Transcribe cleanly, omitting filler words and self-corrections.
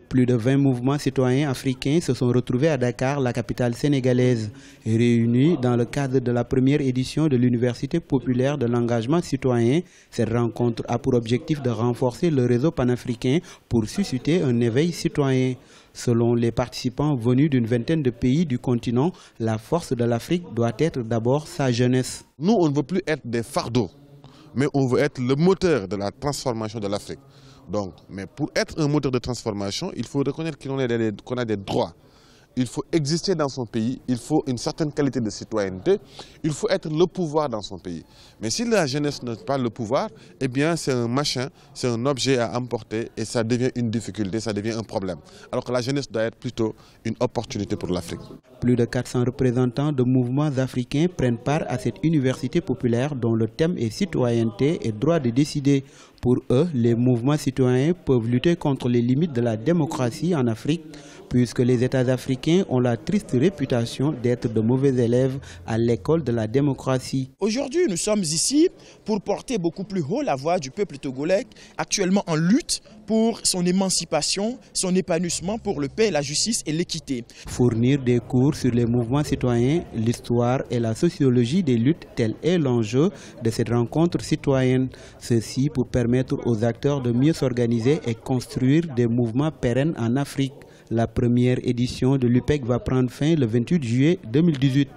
Plus de 20 mouvements citoyens africains se sont retrouvés à Dakar, la capitale sénégalaise, réunis dans le cadre de la première édition de l'Université populaire de l'engagement citoyen. Cette rencontre a pour objectif de renforcer le réseau panafricain pour susciter un éveil citoyen. Selon les participants venus d'une vingtaine de pays du continent, la force de l'Afrique doit être d'abord sa jeunesse. Nous, on ne veut plus être des fardeaux, mais on veut être le moteur de la transformation de l'Afrique. Donc, mais pour être un moteur de transformation, il faut reconnaître qu'on a des droits. Il faut exister dans son pays, il faut une certaine qualité de citoyenneté, il faut être le pouvoir dans son pays. Mais si la jeunesse n'a pas le pouvoir, eh bien c'est un machin, c'est un objet à emporter et ça devient une difficulté, ça devient un problème. Alors que la jeunesse doit être plutôt une opportunité pour l'Afrique. Plus de 400 représentants de mouvements africains prennent part à cette université populaire dont le thème est citoyenneté et droit de décider. Pour eux, les mouvements citoyens peuvent lutter contre les limites de la démocratie en Afrique, puisque les États africains ont la triste réputation d'être de mauvais élèves à l'école de la démocratie. Aujourd'hui, nous sommes ici pour porter beaucoup plus haut la voix du peuple togolais, actuellement en lutte pour son émancipation, son épanouissement pour le paix, la justice et l'équité. Fournir des cours sur les mouvements citoyens, l'histoire et la sociologie des luttes, tel est l'enjeu de cette rencontre citoyenne. Ceci pour permettre aux acteurs de mieux s'organiser et construire des mouvements pérennes en Afrique. La première édition de l'UPEC va prendre fin le 28 juillet 2018.